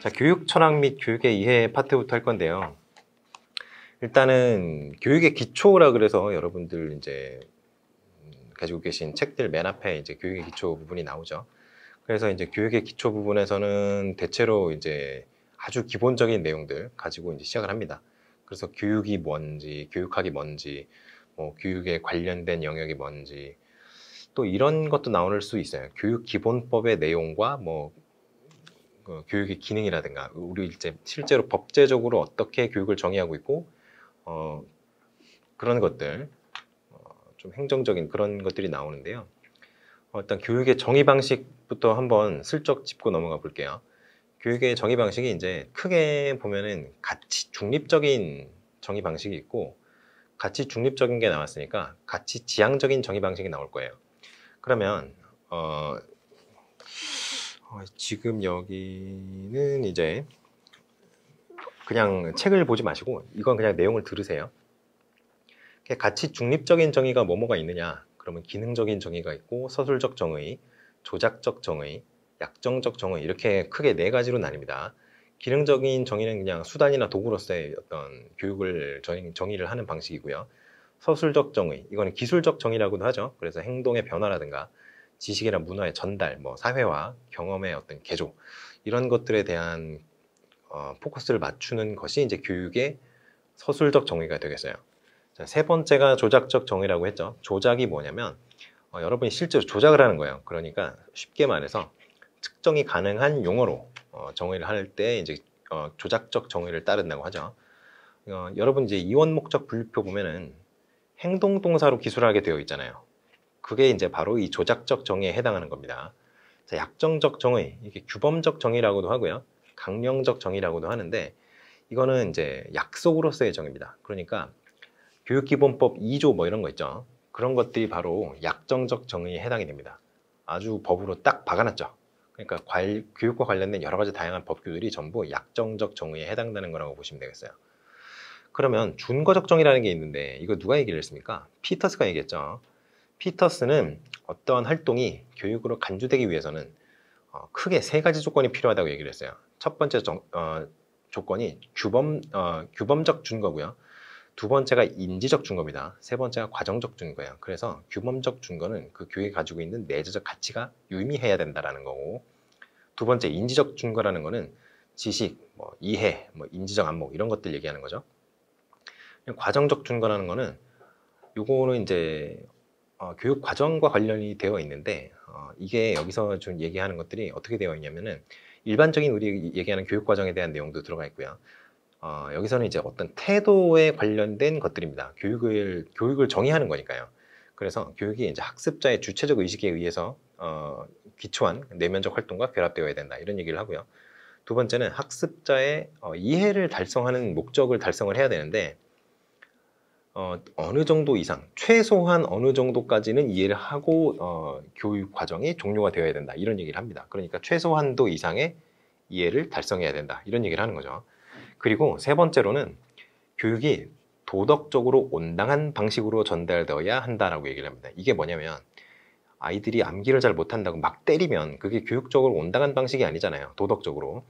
자, 교육 철학 및 교육의 이해 파트부터 할 건데요. 일단은 교육의 기초라 그래서 여러분들 이제 가지고 계신 책들 맨 앞에 이제 교육의 기초 부분이 나오죠. 그래서 이제 교육의 기초 부분에서는 대체로 이제 아주 기본적인 내용들 가지고 이제 시작을 합니다. 그래서 교육이 뭔지, 교육학이 뭔지, 뭐 교육에 관련된 영역이 뭔지, 또 이런 것도 나올 수 있어요. 교육 기본법의 내용과 뭐 교육의 기능이라든가 우리 이제 실제로 법제적으로 어떻게 교육을 정의하고 있고 그런 것들 좀 행정적인 그런 것들이 나오는데요. 일단 교육의 정의 방식부터 한번 슬쩍 짚고 넘어가 볼게요. 교육의 정의 방식이 이제 크게 보면은 가치 중립적인 정의 방식이 있고 가치 중립적인 게 나왔으니까 가치 지향적인 정의 방식이 나올 거예요. 그러면 지금 여기는 이제 그냥 책을 보지 마시고 이건 그냥 내용을 들으세요. 가치 중립적인 정의가 뭐뭐가 있느냐? 그러면 기능적인 정의가 있고 서술적 정의, 조작적 정의, 약정적 정의 이렇게 크게 네 가지로 나뉩니다. 기능적인 정의는 그냥 수단이나 도구로서의 어떤 교육을 정의를 하는 방식이고요. 서술적 정의, 이거는 기술적 정의라고도 하죠. 그래서 행동의 변화라든가 지식이나 문화의 전달, 뭐 사회화, 경험의 어떤 개조 이런 것들에 대한 포커스를 맞추는 것이 이제 교육의 서술적 정의가 되겠어요. 자, 세 번째가 조작적 정의라고 했죠. 조작이 뭐냐면 여러분이 실제로 조작을 하는 거예요. 그러니까 쉽게 말해서 측정이 가능한 용어로 정의를 할 때 이제 조작적 정의를 따른다고 하죠. 여러분 이제 이원 목적 분류표 보면은 행동 동사로 기술하게 되어 있잖아요. 그게 이제 바로 이 조작적 정의에 해당하는 겁니다. 자, 약정적 정의, 이게 규범적 정의라고도 하고요. 강령적 정의라고도 하는데 이거는 이제 약속으로서의 정의입니다. 그러니까 교육기본법 2조 뭐 이런 거 있죠. 그런 것들이 바로 약정적 정의에 해당이 됩니다. 아주 법으로 딱 박아놨죠. 그러니까 교육과 관련된 여러 가지 다양한 법규들이 전부 약정적 정의에 해당되는 거라고 보시면 되겠어요. 그러면 준거적 정의라는 게 있는데 이거 누가 얘기를 했습니까? 피터스가 얘기했죠. 피터스는 어떠한 활동이 교육으로 간주되기 위해서는 크게 세 가지 조건이 필요하다고 얘기를 했어요. 첫 번째 조건이 규범적 준거고요. 두 번째가 인지적 준거입니다. 세 번째가 과정적 준거예요. 그래서 규범적 준거는 그 교육이 가지고 있는 내재적 가치가 유의미해야 된다라는 거고, 두 번째 인지적 준거라는 거는 지식, 뭐 이해, 뭐 인지적 안목 이런 것들 얘기하는 거죠. 과정적 준거라는 거는 요거는 이제 교육 과정과 관련이 되어 있는데 이게 여기서 좀 얘기하는 것들이 어떻게 되어 있냐면은 일반적인 우리 얘기하는 교육 과정에 대한 내용도 들어가 있고요. 여기서는 이제 어떤 태도에 관련된 것들입니다. 교육을 정의하는 거니까요. 그래서 교육이 이제 학습자의 주체적 의식에 의해서 기초한 내면적 활동과 결합되어야 된다 이런 얘기를 하고요. 두 번째는 학습자의 이해를 달성하는 목적을 달성을 해야 되는데 어느 정도 이상, 최소한 어느 정도까지는 이해를 하고 교육 과정이 종료가 되어야 된다 이런 얘기를 합니다. 그러니까 최소한도 이상의 이해를 달성해야 된다 이런 얘기를 하는 거죠. 그리고 세 번째로는 교육이 도덕적으로 온당한 방식으로 전달되어야 한다라고 얘기를 합니다. 이게 뭐냐면 아이들이 암기를 잘 못한다고 막 때리면 그게 교육적으로 온당한 방식이 아니잖아요. 도덕적으로.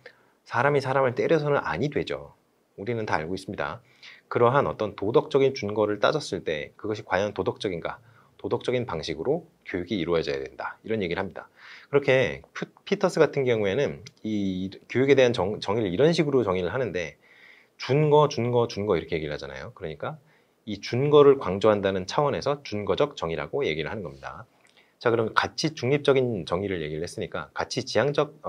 사람이 사람을 때려서는 아니 되죠. 우리는 다 알고 있습니다. 그러한 어떤 도덕적인 준거를 따졌을 때 그것이 과연 도덕적인가? 도덕적인 방식으로 교육이 이루어져야 된다. 이런 얘기를 합니다. 그렇게 피터스 같은 경우에는 이 교육에 대한 정의를 이런 식으로 정의를 하는데 준거 이렇게 얘기를 하잖아요. 그러니까 이 준거를 강조한다는 차원에서 준거적 정의라고 얘기를 하는 겁니다. 자, 그럼 가치 중립적인 정의를 얘기를 했으니까 가치 지향적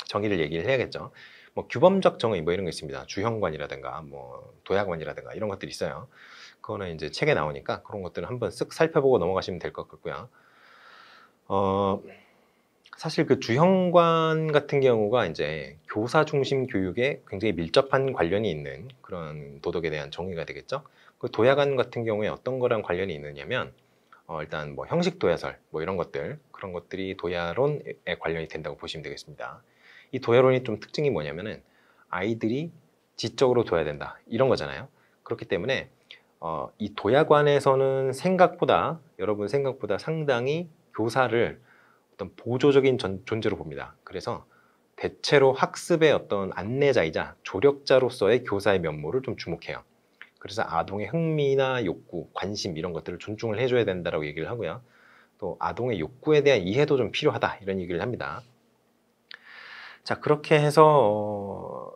정의를 얘기를 해야겠죠. 뭐 규범적 정의 뭐 이런 거 있습니다. 주형관이라든가 뭐 도야관이라든가 이런 것들이 있어요. 그거는 이제 책에 나오니까 그런 것들을 한번 쓱 살펴보고 넘어가시면 될 것 같고요. 사실 그 주형관 같은 경우가 이제 교사 중심 교육에 굉장히 밀접한 관련이 있는 그런 도덕에 대한 정의가 되겠죠. 그 도야관 같은 경우에 어떤 거랑 관련이 있느냐면 일단 뭐 형식 도야설 뭐 이런 것들 그런 것들이 도야론에 관련이 된다고 보시면 되겠습니다. 이 도야론이 좀 특징이 뭐냐면은 아이들이 지적으로 둬야 된다 이런 거잖아요. 그렇기 때문에 이 도야관에서는 여러분 생각보다 상당히 교사를 어떤 보조적인 존재로 봅니다. 그래서 대체로 학습의 어떤 안내자이자 조력자로서의 교사의 면모를 좀 주목해요. 그래서 아동의 흥미나 욕구, 관심 이런 것들을 존중을 해줘야 된다고 얘기를 하고요. 또 아동의 욕구에 대한 이해도 좀 필요하다 이런 얘기를 합니다. 자, 그렇게 해서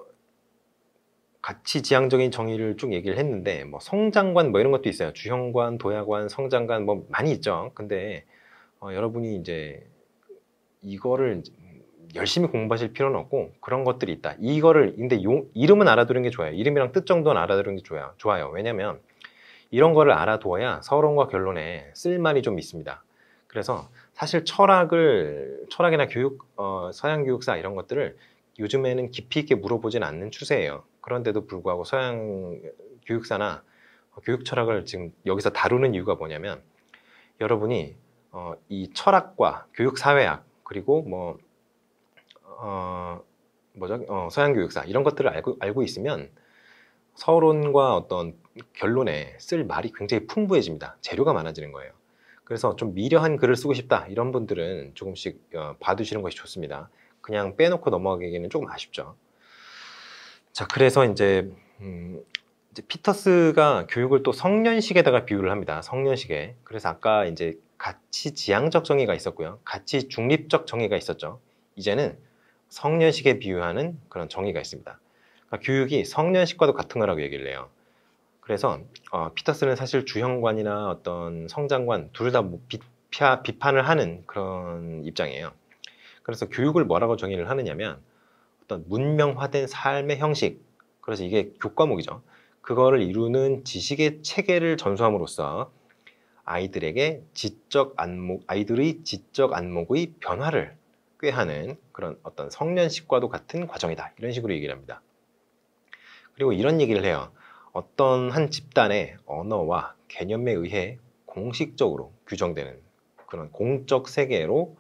가치지향적인 정의를 쭉 얘기를 했는데 뭐 성장관 뭐 이런 것도 있어요. 주형관, 도야관, 성장관 뭐 많이 있죠. 근데 여러분이 이제 이거를 열심히 공부하실 필요는 없고 그런 것들이 있다. 이거를 근데 이름은 알아두는 게 좋아요. 이름이랑 뜻 정도는 알아두는 게 좋아요. 왜냐면 이런 거를 알아두어야 서론과 결론에 쓸 말이 좀 있습니다. 그래서 사실 철학이나 교육, 서양 교육사 이런 것들을 요즘에는 깊이 있게 물어보진 않는 추세예요. 그런데도 불구하고 서양 교육사나 교육 철학을 지금 여기서 다루는 이유가 뭐냐면 여러분이 이 철학과 교육 사회학 그리고 서양 교육사 이런 것들을 알고 있으면 서론과 어떤 결론에 쓸 말이 굉장히 풍부해집니다. 재료가 많아지는 거예요. 그래서 좀 미려한 글을 쓰고 싶다 이런 분들은 조금씩 봐두시는 것이 좋습니다. 그냥 빼놓고 넘어가기에는 조금 아쉽죠. 자, 그래서 이제 피터스가 교육을 또 성년식에다가 비유를 합니다. 성년식에. 그래서 아까 이제 가치 지향적 정의가 있었고요. 가치 중립적 정의가 있었죠. 이제는 성년식에 비유하는 그런 정의가 있습니다. 그러니까 교육이 성년식과도 같은 거라고 얘기를 해요. 그래서 피터스는 사실 주형관이나 어떤 성장관 둘 다 비판을 하는 그런 입장이에요. 그래서 교육을 뭐라고 정의를 하느냐면 어떤 문명화된 삶의 형식, 그래서 이게 교과목이죠. 그거를 이루는 지식의 체계를 전수함으로써 아이들의 지적 안목의 변화를 꾀하는 그런 어떤 성년식과도 같은 과정이다. 이런 식으로 얘기를 합니다. 그리고 이런 얘기를 해요. 어떤 한 집단의 언어와 개념에 의해 공식적으로 규정되는 그런 공적 세계로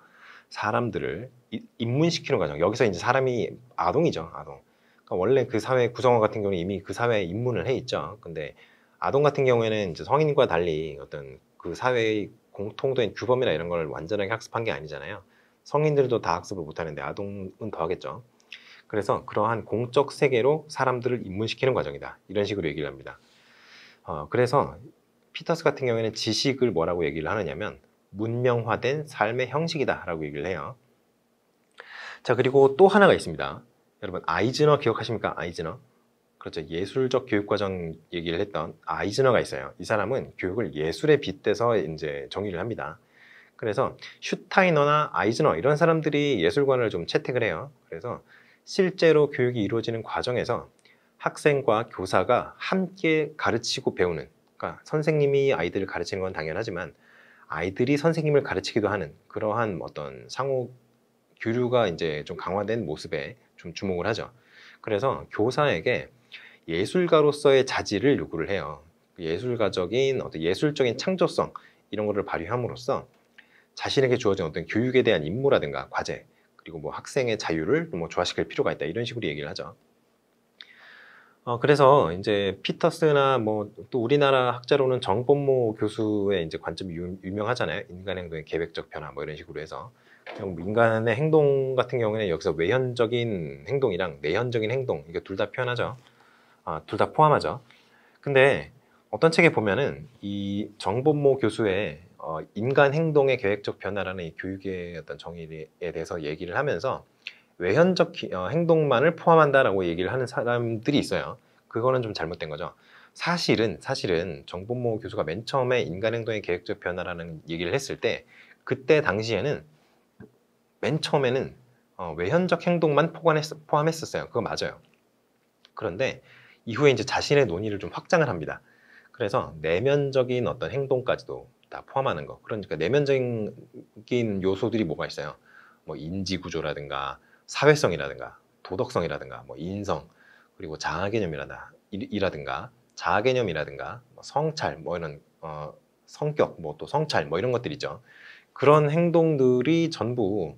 사람들을 입문시키는 과정. 여기서 이제 사람이 아동이죠, 아동. 그러니까 원래 그 사회 구성원 같은 경우는 이미 그 사회에 입문을 해 있죠. 근데 아동 같은 경우에는 이제 성인과 달리 어떤 그 사회의 공통된 규범이나 이런 걸 완전하게 학습한 게 아니잖아요. 성인들도 다 학습을 못하는데 아동은 더 하겠죠. 그래서 그러한 공적 세계로 사람들을 입문시키는 과정이다. 이런 식으로 얘기를 합니다. 그래서 피터스 같은 경우에는 지식을 뭐라고 얘기를 하느냐면 문명화된 삶의 형식이다 라고 얘기를 해요. 자, 그리고 또 하나가 있습니다. 여러분 아이즈너 기억하십니까? 아이즈너. 그렇죠. 예술적 교육과정 얘기를 했던 아이즈너가 있어요. 이 사람은 교육을 예술에 빗대서 이제 정의를 합니다. 그래서 슈타이너나 아이즈너 이런 사람들이 예술관을 좀 채택을 해요. 그래서 실제로 교육이 이루어지는 과정에서 학생과 교사가 함께 가르치고 배우는, 그러니까 선생님이 아이들을 가르치는 건 당연하지만 아이들이 선생님을 가르치기도 하는 그러한 어떤 상호 교류가 이제 좀 강화된 모습에 좀 주목을 하죠. 그래서 교사에게 예술가로서의 자질을 요구를 해요. 예술가적인 어떤 예술적인 창조성 이런 거를 발휘함으로써 자신에게 주어진 어떤 교육에 대한 임무라든가 과제 그리고 뭐 학생의 자유를 뭐 조화시킬 필요가 있다 이런 식으로 얘기를 하죠. 그래서 이제 피터스나 뭐 또 우리나라 학자로는 정본모 교수의 이제 관점이 유명하잖아요. 인간 행동의 계획적 변화 뭐 이런 식으로 해서 인간의 행동 같은 경우에는 여기서 외현적인 행동이랑 내현적인 행동 이게 둘 다 표현하죠. 둘 다 포함하죠. 근데 어떤 책에 보면은 이 정본모 교수의 인간 행동의 계획적 변화라는 이 교육의 어떤 정의에 대해서 얘기를 하면서 외현적 행동만을 포함한다라고 얘기를 하는 사람들이 있어요. 그거는 좀 잘못된 거죠. 사실은 정본모 교수가 맨 처음에 인간 행동의 계획적 변화라는 얘기를 했을 때 그때 당시에는 맨 처음에는 외현적 행동만 포함했었어요. 그거 맞아요. 그런데 이후에 이제 자신의 논의를 좀 확장을 합니다. 그래서 내면적인 어떤 행동까지도 다 포함하는 거. 그러니까 내면적인 요소들이 뭐가 있어요? 뭐 인지구조라든가 사회성이라든가 도덕성이라든가 뭐 인성 그리고 자아개념이라든가 자아개념이라든가 뭐 성찰 뭐 이런 성격 뭐 또 성찰 뭐 이런 것들이죠. 그런 행동들이 전부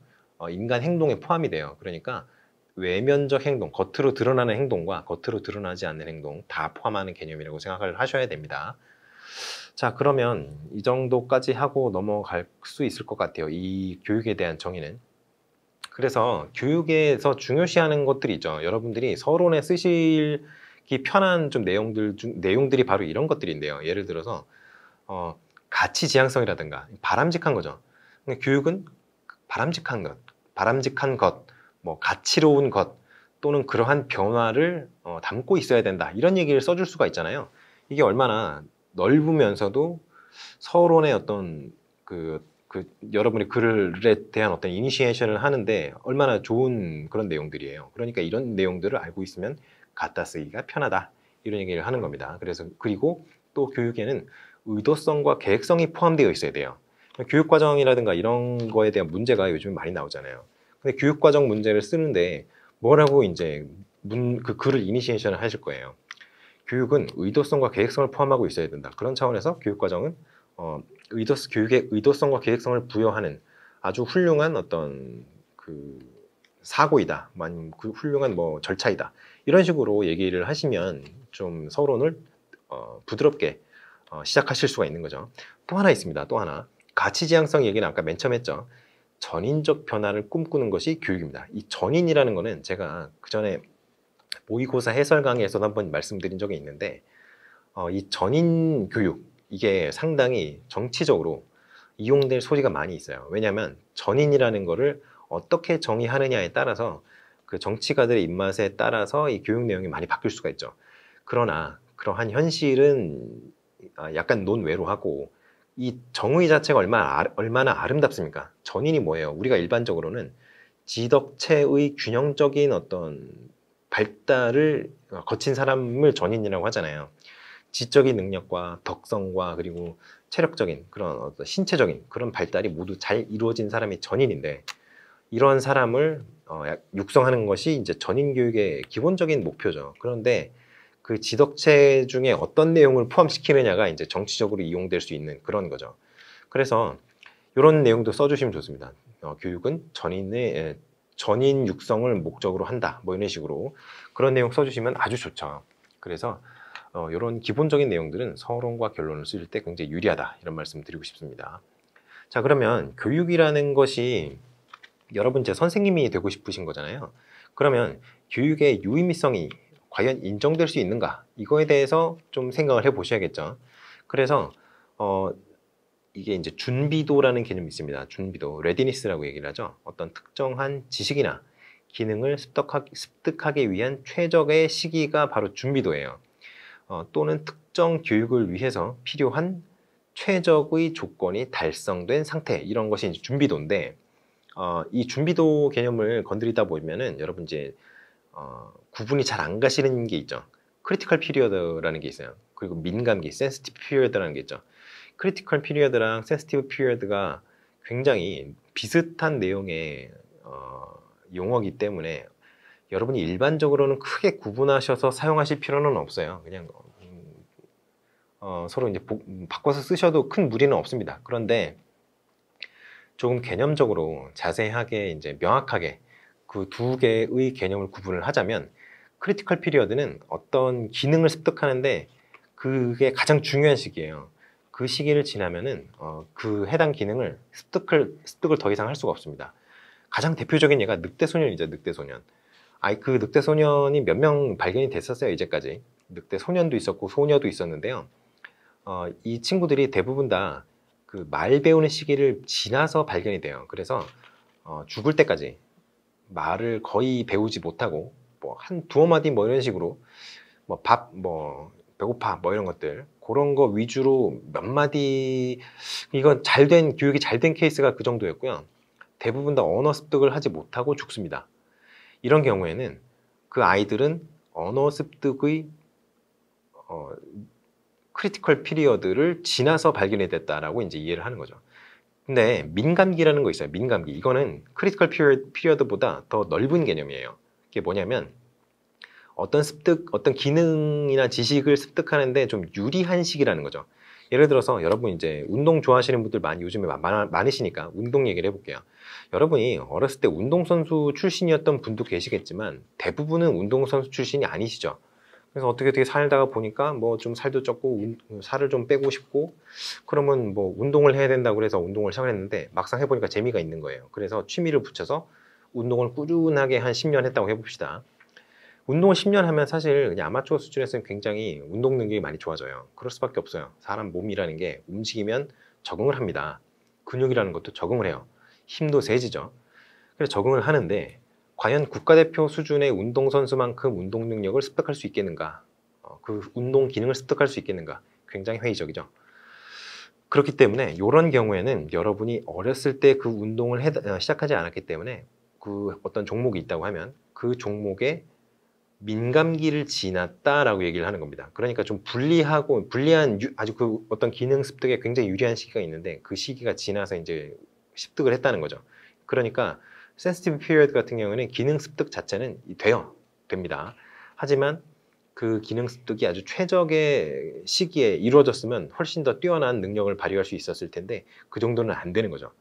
인간 행동에 포함이 돼요. 그러니까 외면적 행동, 겉으로 드러나는 행동과 겉으로 드러나지 않는 행동 다 포함하는 개념이라고 생각을 하셔야 됩니다. 자, 그러면 이 정도까지 하고 넘어갈 수 있을 것 같아요. 이 교육에 대한 정의는. 그래서 교육에서 중요시하는 것들이 있죠. 여러분들이 서론에 쓰시기 편한 좀 내용들이 바로 이런 것들인데요. 예를 들어서 가치 지향성이라든가 바람직한 거죠. 그러니까 교육은 바람직한 것, 뭐 가치로운 것 또는 그러한 변화를 담고 있어야 된다. 이런 얘기를 써줄 수가 있잖아요. 이게 얼마나 넓으면서도 서론의 어떤 여러분이 글에 대한 어떤 이니시에이션을 하는데 얼마나 좋은 그런 내용들이에요. 그러니까 이런 내용들을 알고 있으면 갖다 쓰기가 편하다. 이런 얘기를 하는 겁니다. 그래서 그리고 또 교육에는 의도성과 계획성이 포함되어 있어야 돼요. 교육과정이라든가 이런 거에 대한 문제가 요즘 많이 나오잖아요. 근데 교육과정 문제를 쓰는데 뭐라고 이제 그 글을 이니시에이션을 하실 거예요. 교육은 의도성과 계획성을 포함하고 있어야 된다. 그런 차원에서 교육과정은 교육의 의도성과 계획성을 부여하는 아주 훌륭한 어떤 그 사고이다, 아니면 그 훌륭한 뭐 절차이다. 이런 식으로 얘기를 하시면 좀 서론을 부드럽게 시작하실 수가 있는 거죠. 또 하나 있습니다. 또 하나. 가치 지향성 얘기는 아까 맨 처음 했죠. 전인적 변화를 꿈꾸는 것이 교육입니다. 이 전인이라는 거는 제가 그 전에 모의고사 해설 강의에서도 한번 말씀드린 적이 있는데 이 전인 교육 이게 상당히 정치적으로 이용될 소지가 많이 있어요. 왜냐하면 전인이라는 거를 어떻게 정의하느냐에 따라서 그 정치가들의 입맛에 따라서 이 교육 내용이 많이 바뀔 수가 있죠. 그러나 그러한 현실은 약간 논외로 하고 이 정의 자체가 얼마나 아름답습니까? 전인이 뭐예요? 우리가 일반적으로는 지덕체의 균형적인 어떤 발달을 거친 사람을 전인이라고 하잖아요. 지적인 능력과 덕성과 그리고 체력적인 그런 어떤 신체적인 그런 발달이 모두 잘 이루어진 사람이 전인인데 이런 사람을 육성하는 것이 이제 전인 교육의 기본적인 목표죠. 그런데 그 지덕체 중에 어떤 내용을 포함시키느냐가 이제 정치적으로 이용될 수 있는 그런 거죠. 그래서 이런 내용도 써주시면 좋습니다. 교육은 전인 육성을 목적으로 한다. 뭐 이런 식으로 그런 내용 써주시면 아주 좋죠. 그래서 이런 기본적인 내용들은 서론과 결론을 쓸 때 굉장히 유리하다. 이런 말씀 드리고 싶습니다. 자, 그러면 교육이라는 것이 여러분 제 선생님이 되고 싶으신 거잖아요. 그러면 교육의 유의미성이 과연 인정될 수 있는가? 이거에 대해서 좀 생각을 해 보셔야겠죠. 그래서 이게 이제 준비도라는 개념이 있습니다. 준비도, 레디니스라고 얘기를 하죠. 어떤 특정한 지식이나 기능을 습득하기 위한 최적의 시기가 바로 준비도예요. 또는 특정 교육을 위해서 필요한 최적의 조건이 달성된 상태, 이런 것이 이제 준비도인데 이 준비도 개념을 건드리다 보면은 여러분 이제 구분이 잘 안 가시는 게 있죠. 크리티컬 피리어드라는 게 있어요. 그리고 민감기, 센시티브 피리어드라는 게 있죠. 크리티컬 피리어드랑 센시티브 피리어드가 굉장히 비슷한 내용의 용어이기 때문에 여러분이 일반적으로는 크게 구분하셔서 사용하실 필요는 없어요. 그냥 서로 이제 바꿔서 쓰셔도 큰 무리는 없습니다. 그런데 조금 개념적으로 자세하게 이제 명확하게 그 두 개의 개념을 구분을 하자면 크리티컬 피리어드는 어떤 기능을 습득하는데 그게 가장 중요한 시기예요. 그 시기를 지나면은 그 해당 기능을 습득을 더 이상 할 수가 없습니다. 가장 대표적인 예가 늑대소년이죠. 늑대소년. 그 늑대소년이 몇 명 발견이 됐었어요. 이제까지. 늑대소년도 있었고 소녀도 있었는데요. 이 친구들이 대부분 다 그 말 배우는 시기를 지나서 발견이 돼요. 그래서 죽을 때까지 말을 거의 배우지 못하고 뭐 한 두어 마디 뭐 이런 식으로 뭐 밥, 뭐 배고파 뭐 이런 것들 그런 거 위주로 몇 마디, 이건 교육이 잘 된 케이스가 그 정도였고요. 대부분 다 언어 습득을 하지 못하고 죽습니다. 이런 경우에는 그 아이들은 언어 습득의 크리티컬 피리어드를 지나서 발견이 됐다라고 이제 이해를 하는 거죠. 근데 민감기라는 거 있어요. 민감기. 이거는 크리티컬 피리어드보다 더 넓은 개념이에요. 이게 뭐냐면 어떤 기능이나 지식을 습득하는데 좀 유리한 시기라는 거죠. 예를 들어서 여러분 이제 운동 좋아하시는 분들 요즘에 많으시니까 운동 얘기를 해볼게요. 여러분이 어렸을 때 운동선수 출신이었던 분도 계시겠지만 대부분은 운동선수 출신이 아니시죠. 그래서 어떻게 살다가 보니까 뭐 좀 살도 쪘고 살을 좀 빼고 싶고 그러면 뭐 운동을 해야 된다고 그래서 운동을 시작했는데 막상 해보니까 재미가 있는 거예요. 그래서 취미를 붙여서 운동을 꾸준하게 한 10년 했다고 해봅시다. 운동을 10년 하면 사실 그냥 아마추어 수준에서는 굉장히 운동 능력이 많이 좋아져요. 그럴 수밖에 없어요. 사람 몸이라는 게 움직이면 적응을 합니다. 근육이라는 것도 적응을 해요. 힘도 세지죠. 그래서 적응을 하는데 과연 국가대표 수준의 운동선수만큼 운동 능력을 습득할 수 있겠는가? 그 운동 기능을 습득할 수 있겠는가? 굉장히 회의적이죠. 그렇기 때문에 이런 경우에는 여러분이 어렸을 때 그 운동을 시작하지 않았기 때문에 그 어떤 종목이 있다고 하면 그 종목에 민감기를 지났다라고 얘기를 하는 겁니다. 그러니까 좀 불리한 아주 그 어떤 기능 습득에 굉장히 유리한 시기가 있는데 그 시기가 지나서 이제 습득을 했다는 거죠. 그러니까 센시티브 피리어드 같은 경우는 기능 습득 자체는 됩니다. 하지만 그 기능 습득이 아주 최적의 시기에 이루어졌으면 훨씬 더 뛰어난 능력을 발휘할 수 있었을 텐데 그 정도는 안 되는 거죠.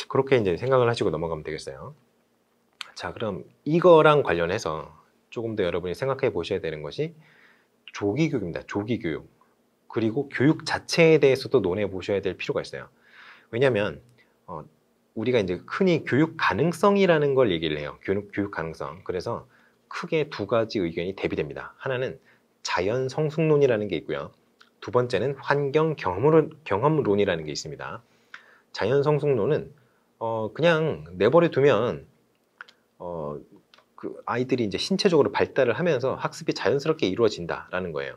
그렇게 이제 생각을 하시고 넘어가면 되겠어요. 자, 그럼 이거랑 관련해서 조금 더 여러분이 생각해 보셔야 되는 것이 조기 교육입니다. 조기 교육. 그리고 교육 자체에 대해서도 논해 보셔야 될 필요가 있어요. 왜냐하면 우리가 이제 흔히 교육 가능성이라는 걸 얘기를 해요. 교육 가능성. 그래서 크게 두 가지 의견이 대비됩니다. 하나는 자연 성숙론이라는 게 있고요. 두 번째는 환경 경험론이라는 게 있습니다. 자연 성숙론은 그냥 내버려 두면 그 아이들이 이제 신체적으로 발달을 하면서 학습이 자연스럽게 이루어진다라는 거예요.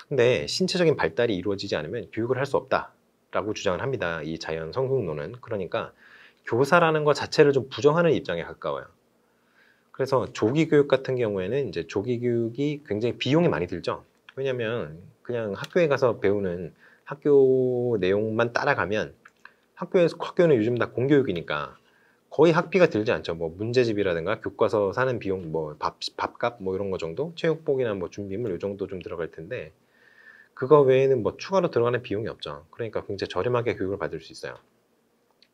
근데 신체적인 발달이 이루어지지 않으면 교육을 할 수 없다라고 주장을 합니다. 이 자연 성숙론은. 그러니까 교사라는 것 자체를 좀 부정하는 입장에 가까워요. 그래서 조기 교육 같은 경우에는 이제 조기 교육이 굉장히 비용이 많이 들죠. 왜냐하면 그냥 학교에 가서 배우는 학교 내용만 따라가면 학교는 요즘 다 공교육이니까 거의 학비가 들지 않죠. 뭐 문제집이라든가 교과서 사는 비용, 뭐 밥값 뭐 이런 거 정도, 체육복이나 뭐 준비물 요 정도 좀 들어갈 텐데 그거 외에는 뭐 추가로 들어가는 비용이 없죠. 그러니까 굉장히 저렴하게 교육을 받을 수 있어요.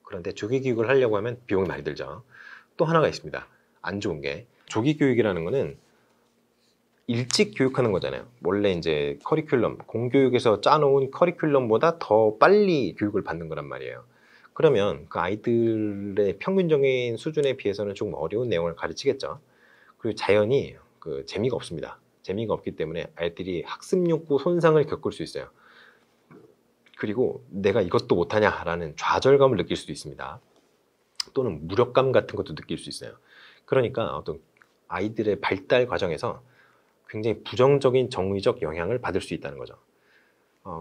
그런데 조기 교육을 하려고 하면 비용이 많이 들죠. 또 하나가 있습니다. 안 좋은 게 조기 교육이라는 거는 일찍 교육하는 거잖아요. 원래 이제 공교육에서 짜놓은 커리큘럼보다 더 빨리 교육을 받는 거란 말이에요. 그러면 그 아이들의 평균적인 수준에 비해서는 조금 어려운 내용을 가르치겠죠. 그리고 자연히 그 재미가 없습니다. 재미가 없기 때문에 아이들이 학습 욕구 손상을 겪을 수 있어요. 그리고 내가 이것도 못하냐라는 좌절감을 느낄 수도 있습니다. 또는 무력감 같은 것도 느낄 수 있어요. 그러니까 어떤 아이들의 발달 과정에서 굉장히 부정적인 정의적 영향을 받을 수 있다는 거죠.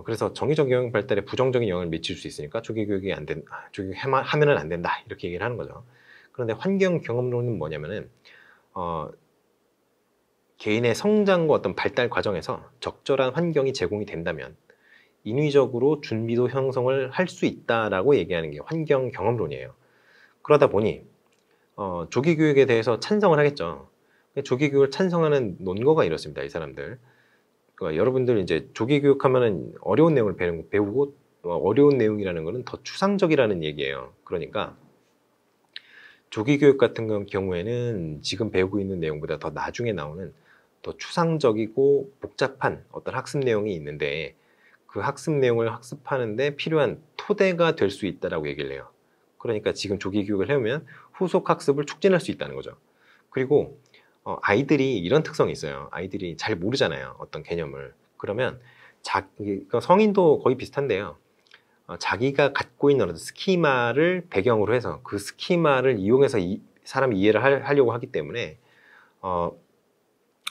그래서 정의적 영향 발달에 부정적인 영향을 미칠 수 있으니까 조기 교육이 하면은 안 된다 이렇게 얘기를 하는 거죠. 그런데 환경 경험론은 뭐냐면은 개인의 성장과 어떤 발달 과정에서 적절한 환경이 제공이 된다면 인위적으로 준비도 형성을 할 수 있다라고 얘기하는 게 환경 경험론이에요. 그러다 보니 조기 교육에 대해서 찬성을 하겠죠. 조기 교육을 찬성하는 논거가 이렇습니다. 이 사람들. 그러니까 여러분들 이제 조기 교육하면은 어려운 내용을 배우고 어려운 내용이라는 것은 더 추상적이라는 얘기예요. 그러니까 조기 교육 같은 경우에는 지금 배우고 있는 내용보다 더 나중에 나오는 더 추상적이고 복잡한 어떤 학습 내용이 있는데 그 학습 내용을 학습하는데 필요한 토대가 될 수 있다라고 얘기를 해요. 그러니까 지금 조기 교육을 해오면 후속 학습을 촉진할 수 있다는 거죠. 그리고 아이들이 이런 특성이 있어요. 아이들이 잘 모르잖아요. 어떤 개념을. 그러면 그러니까 성인도 거의 비슷한데요. 자기가 갖고 있는 어떤 스키마를 배경으로 해서 그 스키마를 이용해서 사람이 이해를 하려고 하기 때문에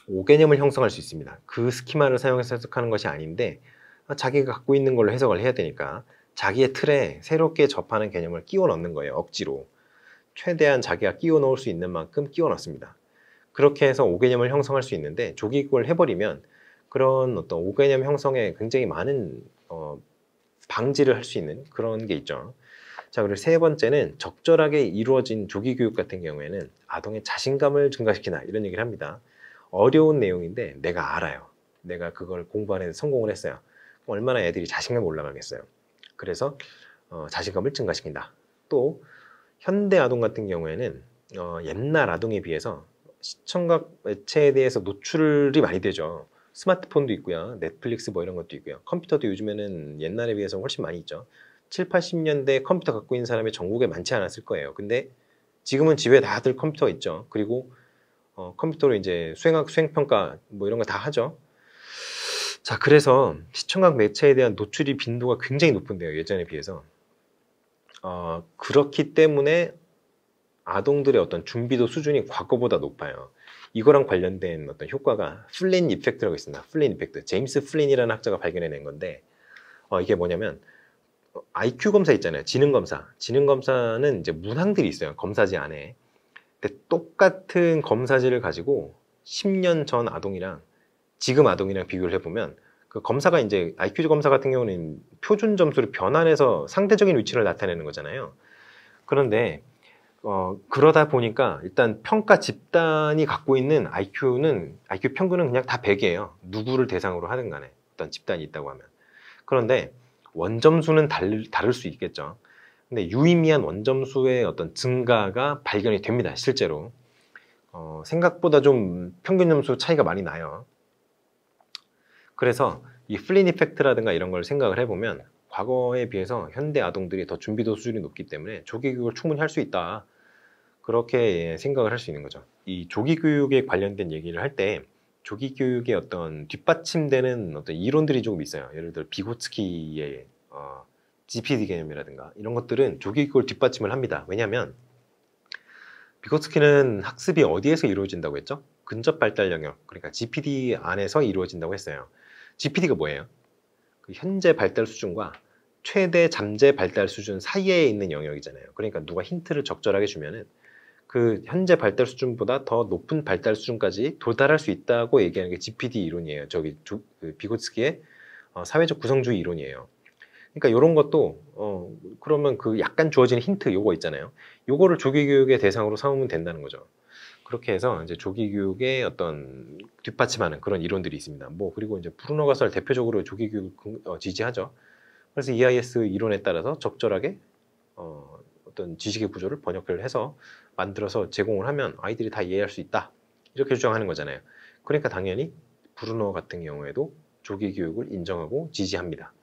5개념을 형성할 수 있습니다. 그 스키마를 사용해서 해석하는 것이 아닌데 자기가 갖고 있는 걸로 해석을 해야 되니까 자기의 틀에 새롭게 접하는 개념을 끼워 넣는 거예요. 억지로. 최대한 자기가 끼워 넣을 수 있는 만큼 끼워 넣습니다. 그렇게 해서 5개념을 형성할 수 있는데 조기 교육을 해버리면 그런 어떤 5개념 형성에 굉장히 많은 방지를 할 수 있는 그런 게 있죠. 자, 그리고 세 번째는 적절하게 이루어진 조기 교육 같은 경우에는 아동의 자신감을 증가시키나 이런 얘기를 합니다. 어려운 내용인데 내가 알아요. 내가 그걸 공부하는 데 성공을 했어요. 얼마나 애들이 자신감이 올라가겠어요. 그래서 자신감을 증가시킨다. 또 현대 아동 같은 경우에는 옛날 아동에 비해서 시청각 매체에 대해서 노출이 많이 되죠. 스마트폰도 있고요. 넷플릭스 뭐 이런 것도 있고요. 컴퓨터도 요즘에는 옛날에 비해서 훨씬 많이 있죠. 7, 80년대 컴퓨터 갖고 있는 사람이 전국에 많지 않았을 거예요. 근데 지금은 집에 다들 컴퓨터 있죠. 그리고 컴퓨터로 이제 수행학, 수행평가 뭐 이런 거 다 하죠. 자, 그래서 시청각 매체에 대한 노출이 빈도가 굉장히 높은데요. 예전에 비해서. 그렇기 때문에 아동들의 어떤 준비도 수준이 과거보다 높아요. 이거랑 관련된 어떤 효과가 플린 이펙트라고 있습니다. 플린 이펙트. 제임스 플린이라는 학자가 발견해낸 건데, 이게 뭐냐면, IQ 검사 있잖아요. 지능 검사. 지능 검사는 이제 문항들이 있어요. 검사지 안에. 근데 똑같은 검사지를 가지고 10년 전 아동이랑 지금 아동이랑 비교를 해보면 그 검사가 이제 IQ 검사 같은 경우는 표준 점수를 변환해서 상대적인 위치를 나타내는 거잖아요. 그런데 그러다 보니까 일단 평가 집단이 갖고 있는 IQ 평균은 그냥 다 100이에요. 누구를 대상으로 하든 간에 어떤 집단이 있다고 하면. 그런데 원점수는 다를 수 있겠죠. 근데 유의미한 원점수의 어떤 증가가 발견이 됩니다. 실제로. 생각보다 좀 평균 점수 차이가 많이 나요. 그래서 이 플린 이펙트라든가 이런 걸 생각을 해보면 과거에 비해서 현대 아동들이 더 준비도 수준이 높기 때문에 조기 교육을 충분히 할 수 있다. 그렇게 생각을 할 수 있는 거죠. 이 조기 교육에 관련된 얘기를 할 때 조기 교육의 어떤 뒷받침되는 어떤 이론들이 조금 있어요. 예를 들어 비고츠키의 GPD 개념이라든가 이런 것들은 조기 교육을 뒷받침을 합니다. 왜냐하면 비고츠키는 학습이 어디에서 이루어진다고 했죠? 근접 발달 영역, 그러니까 GPD 안에서 이루어진다고 했어요. GPD가 뭐예요? 그 현재 발달 수준과 최대 잠재 발달 수준 사이에 있는 영역이잖아요. 그러니까 누가 힌트를 적절하게 주면은 그 현재 발달 수준보다 더 높은 발달 수준까지 도달할 수 있다고 얘기하는 게 GPD 이론이에요. 그 비고츠키의 사회적 구성주의 이론이에요. 그러니까 이런 것도 그러면 그 약간 주어지는 힌트 요거 있잖아요. 요거를 조기 교육의 대상으로 삼으면 된다는 거죠. 그렇게 해서 이제 조기 교육의 어떤 뒷받침하는 그런 이론들이 있습니다. 뭐 그리고 이제 브루너 가설 대표적으로 조기 교육 지지하죠. 그래서 EIS 이론에 따라서 적절하게 어떤 지식의 구조를 번역을 해서 만들어서 제공을 하면 아이들이 다 이해할 수 있다. 이렇게 주장하는 거잖아요. 그러니까 당연히 브루너 같은 경우에도 조기 교육을 인정하고 지지합니다.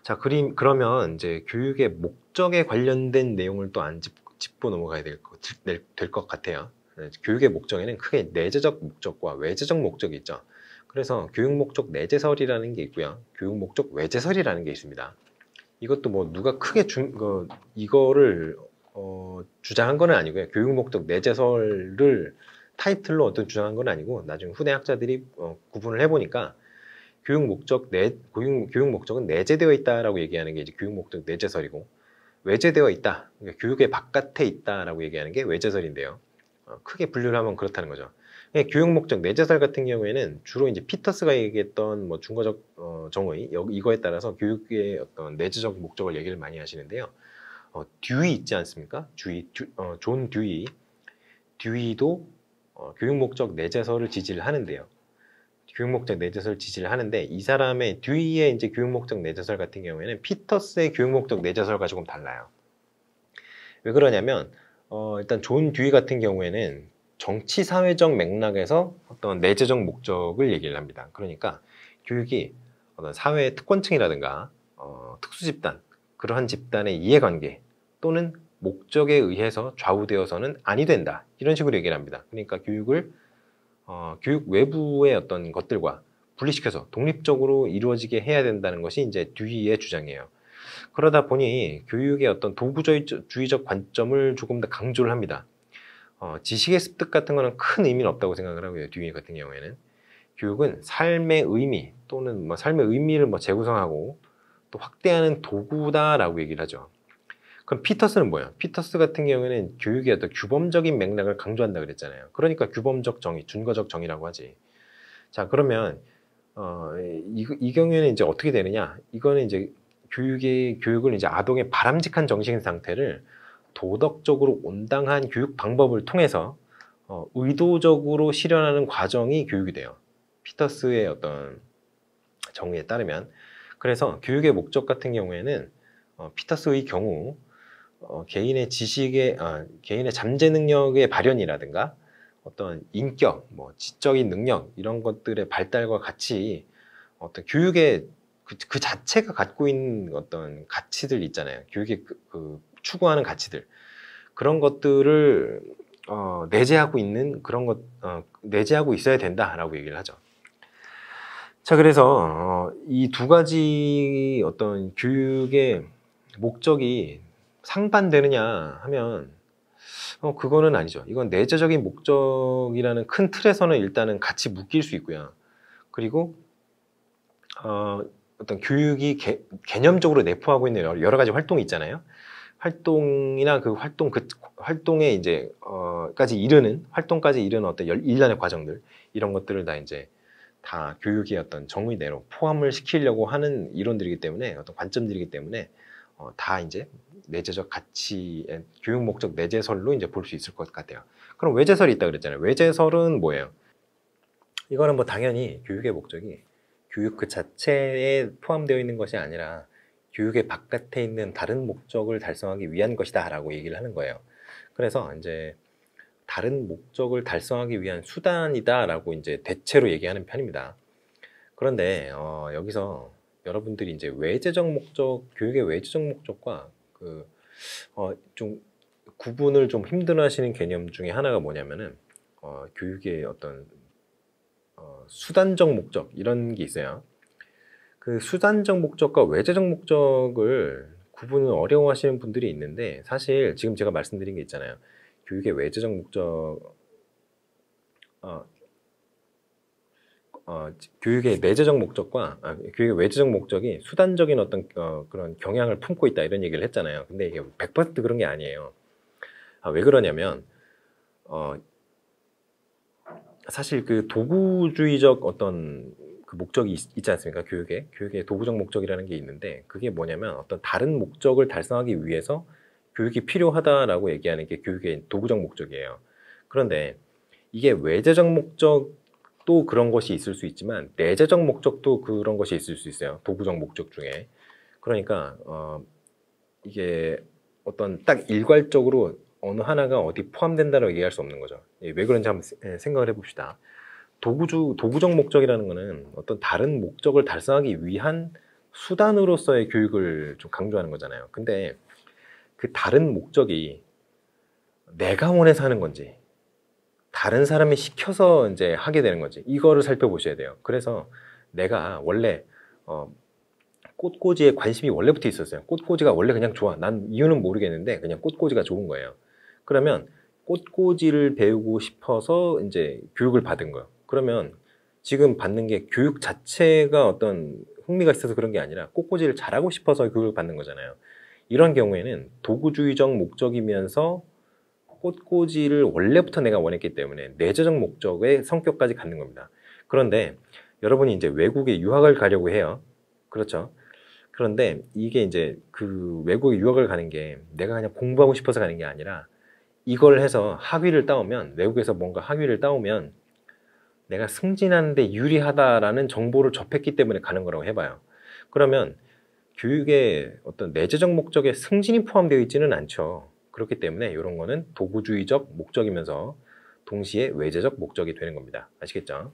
자, 그러면 이제 교육의 목적에 관련된 내용을 또 안 짚고 넘어가야 될 것 같아요. 교육의 목적에는 크게 내재적 목적과 외재적 목적이 있죠. 그래서 교육 목적 내재설이라는 게 있고요. 교육 목적 외재설이라는 게 있습니다. 이것도 뭐 누가 크게 이거를 주장한 건 아니고요. 교육 목적 내재설을 타이틀로 어떤 주장한 건 아니고 나중에 후대 학자들이 구분을 해보니까 교육 목적은 내재되어 있다라고 얘기하는 게 이제 교육 목적 내재설이고 외재되어 있다, 그러니까 교육의 바깥에 있다라고 얘기하는 게 외재설인데요. 크게 분류를 하면 그렇다는 거죠. 교육 목적 내재설 같은 경우에는 주로 이제 피터스가 얘기했던 뭐 중거적 정의 이거에 따라서 교육의 어떤 내재적 목적을 얘기를 많이 하시는데요. 듀이 있지 않습니까? 존 듀이도 교육 목적 내재설을 지지를 하는데요. 교육 목적 내재설 지지를 하는데 이 사람의 듀이의 이제 교육 목적 내재설 같은 경우에는 피터스의 교육 목적 내재설과 조금 달라요. 왜 그러냐면 일단 존 듀이 같은 경우에는 정치 사회적 맥락에서 어떤 내재적 목적을 얘기를 합니다. 그러니까 교육이 어떤 사회의 특권층이라든가 특수 집단, 그러한 집단의 이해관계 또는 목적에 의해서 좌우되어서는 아니 된다. 이런 식으로 얘기를 합니다. 그러니까 교육 외부의 어떤 것들과 분리시켜서 독립적으로 이루어지게 해야 된다는 것이 이제 듀이의 주장이에요. 그러다 보니 교육의 어떤 도구주의적 관점을 조금 더 강조를 합니다. 지식의 습득 같은 거는 큰 의미는 없다고 생각을 하고요. 듀이 같은 경우에는 교육은 삶의 의미 또는 뭐 삶의 의미를 뭐 재구성하고 또 확대하는 도구다라고 얘기를 하죠. 그럼 피터스는 뭐예요? 피터스 같은 경우에는 교육의 어떤 규범적인 맥락을 강조한다 그랬잖아요. 그러니까 규범적 정의, 준거적 정의라고 하지. 자, 그러면 이 경우에는 이제 어떻게 되느냐? 이거는 이제 교육을 이제 아동의 바람직한 정신 상태를 도덕적으로 온당한 교육 방법을 통해서 의도적으로 실현하는 과정이 교육이 돼요. 피터스의 어떤 정의에 따르면. 그래서 교육의 목적 같은 경우에는 피터스의 경우 개인의 개인의 잠재 능력의 발현이라든가 어떤 인격, 뭐 지적인 능력 이런 것들의 발달과 같이 어떤 교육의 그 자체가 갖고 있는 어떤 가치들 있잖아요. 교육이 추구하는 가치들. 그런 것들을 내재하고 있는 그런 것 내재하고 있어야 된다라고 얘기를 하죠. 자, 그래서 이 두 가지 어떤 교육의 목적이 상반되느냐 하면 그거는 아니죠. 이건 내재적인 목적이라는 큰 틀에서는 일단은 같이 묶일 수 있고요. 그리고 어떤 교육이 개념적으로 내포하고 있는 여러 가지 활동이 있잖아요. 활동이나 그 활동에 이제 활동까지 이르는 어떤 일련의 과정들, 이런 것들을 다 교육의 어떤 정의 내로 포함을 시키려고 하는 이론들이기 때문에, 어떤 관점들이기 때문에 다 이제 내재적 가치, 교육 목적 내재설로 이제 볼 수 있을 것 같아요. 그럼 외재설이 있다 그랬잖아요. 외재설은 뭐예요? 이거는 뭐 당연히 교육의 목적이 교육 그 자체에 포함되어 있는 것이 아니라 교육의 바깥에 있는 다른 목적을 달성하기 위한 것이다 라고 얘기를 하는 거예요. 그래서 이제 다른 목적을 달성하기 위한 수단이다 라고 이제 대체로 얘기하는 편입니다. 그런데 여기서 여러분들이 이제 외재적 목적, 교육의 외재적 목적과 좀 구분을 좀 힘들어하시는 개념 중에 하나가 뭐냐면은 교육의 어떤 수단적 목적, 이런 게 있어요. 그 수단적 목적과 외재적 목적을 구분을 어려워하시는 분들이 있는데, 사실 지금 제가 말씀드린 게 있잖아요. 교육의 외재적 목적, 교육의 내재적 목적과 교육의 외재적 목적이 수단적인 어떤 그런 경향을 품고 있다, 이런 얘기를 했잖아요. 근데 이게 100% 그런 게 아니에요. 왜 그러냐면 사실 그 도구주의적 어떤 그 목적이 있지 않습니까? 교육의 도구적 목적이라는 게 있는데, 그게 뭐냐면 어떤 다른 목적을 달성하기 위해서 교육이 필요하다라고 얘기하는 게 교육의 도구적 목적이에요. 그런데 이게 외재적 목적도 그런 것이 있을 수 있지만 내재적 목적도 그런 것이 있을 수 있어요. 도구적 목적 중에. 그러니까 이게 어떤 딱 일괄적으로 어느 하나가 어디 포함된다라고 얘기할 수 없는 거죠. 왜 그런지 한번 생각을 해봅시다. 도구적 목적이라는 것은 어떤 다른 목적을 달성하기 위한 수단으로서의 교육을 좀 강조하는 거잖아요. 근데 그 다른 목적이 내가 원해서 하는 건지 다른 사람이 시켜서 이제 하게 되는 건지, 이거를 살펴보셔야 돼요. 그래서 내가 원래 꽃꽂이에 관심이 원래부터 있었어요. 꽃꽂이가 원래 그냥 좋아. 난 이유는 모르겠는데 그냥 꽃꽂이가 좋은 거예요. 그러면 꽃꽂이를 배우고 싶어서 이제 교육을 받은 거예요. 그러면 지금 받는 게 교육 자체가 어떤 흥미가 있어서 그런 게 아니라 꽃꽂이를 잘하고 싶어서 교육을 받는 거잖아요. 이런 경우에는 도구주의적 목적이면서 꽃꽂이를 원래부터 내가 원했기 때문에 내재적 목적의 성격까지 갖는 겁니다. 그런데 여러분이 이제 외국에 유학을 가려고 해요. 그렇죠? 그런데 이게 이제 그 외국에 유학을 가는 게 내가 그냥 공부하고 싶어서 가는 게 아니라, 이걸 해서 학위를 따오면, 외국에서 뭔가 학위를 따오면 내가 승진하는데 유리하다라는 정보를 접했기 때문에 가는 거라고 해봐요. 그러면 교육의 어떤 내재적 목적에 승진이 포함되어 있지는 않죠. 그렇기 때문에 이런 거는 도구주의적 목적이면서 동시에 외재적 목적이 되는 겁니다. 아시겠죠?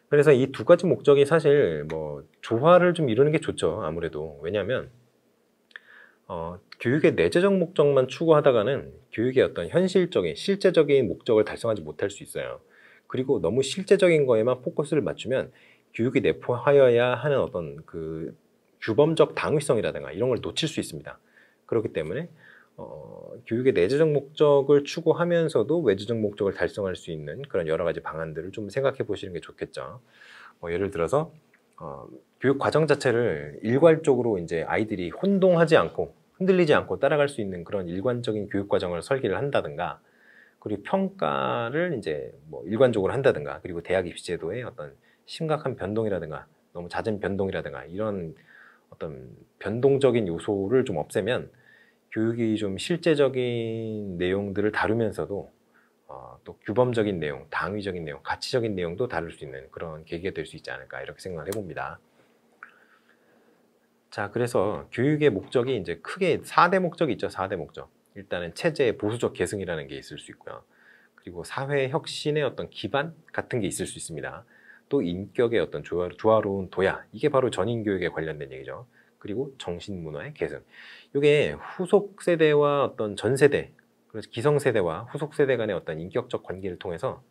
그래서 이 두 가지 목적이 사실 뭐 조화를 좀 이루는 게 좋죠. 아무래도. 왜냐하면 교육의 내재적 목적만 추구하다가는 교육의 어떤 현실적인, 실제적인 목적을 달성하지 못할 수 있어요. 그리고 너무 실제적인 거에만 포커스를 맞추면 교육이 내포하여야 하는 어떤 그 규범적 당위성이라든가 이런 걸 놓칠 수 있습니다. 그렇기 때문에 교육의 내재적 목적을 추구하면서도 외재적 목적을 달성할 수 있는 그런 여러 가지 방안들을 좀 생각해 보시는 게 좋겠죠. 예를 들어서 교육 과정 자체를 일괄적으로 이제 아이들이 혼동하지 않고 흔들리지 않고 따라갈 수 있는 그런 일관적인 교육 과정을 설계를 한다든가, 그리고 평가를 이제 뭐 일관적으로 한다든가, 그리고 대학 입시 제도의 어떤 심각한 변동이라든가 너무 잦은 변동이라든가 이런 어떤 변동적인 요소를 좀 없애면 교육이 좀 실제적인 내용들을 다루면서도 또 규범적인 내용, 당위적인 내용, 가치적인 내용도 다룰 수 있는 그런 계기가 될 수 있지 않을까, 이렇게 생각을 해봅니다. 자, 그래서 교육의 목적이 이제 크게 4대 목적이 있죠. 4대 목적. 일단은 체제의 보수적 계승이라는 게 있을 수 있고요. 그리고 사회 혁신의 어떤 기반 같은 게 있을 수 있습니다. 또 인격의 어떤 조화로운 도야, 이게 바로 전인 교육에 관련된 얘기죠. 그리고 정신 문화의 계승. 이게 후속 세대와 어떤 전 세대, 그래서 기성세대와 후속세대 간의 어떤 인격적 관계를 통해서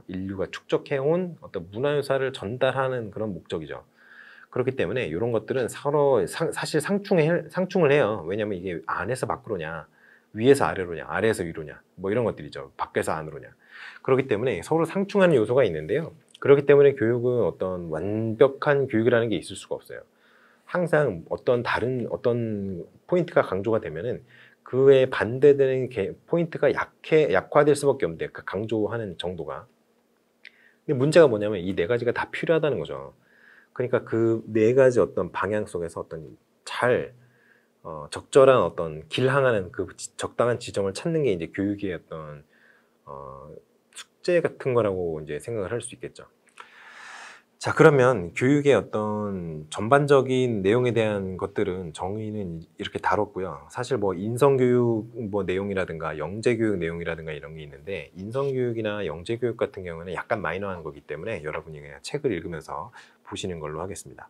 인류가 축적해온 어떤 문화유산을 전달하는 그런 목적이죠. 그렇기 때문에 이런 것들은 서로 사실 상충을 해요. 왜냐하면 이게 안에서 밖으로냐, 위에서 아래로냐, 아래에서 위로냐, 뭐 이런 것들이죠. 밖에서 안으로냐. 그렇기 때문에 서로 상충하는 요소가 있는데요. 그렇기 때문에 교육은 어떤 완벽한 교육이라는 게 있을 수가 없어요. 항상 어떤 포인트가 강조가 되면은 그에 반대되는 포인트가 약화될 수밖에 없는데, 그 강조하는 정도가. 근데 문제가 뭐냐면 이 네 가지가 다 필요하다는 거죠. 그러니까 그 네 가지 어떤 방향 속에서 어떤 적절한 어떤 길항하는 그 적당한 지점을 찾는 게 이제 교육의 어떤 숙제 같은 거라고 이제 생각을 할 수 있겠죠. 자, 그러면 교육의 어떤 전반적인 내용에 대한 것들은 정의는 이렇게 다뤘고요. 사실 뭐 인성교육 뭐 내용이라든가 영재교육 내용이라든가 이런 게 있는데, 인성교육이나 영재교육 같은 경우는 약간 마이너한 거기 때문에 여러분이 그냥 책을 읽으면서 보시는 걸로 하겠습니다.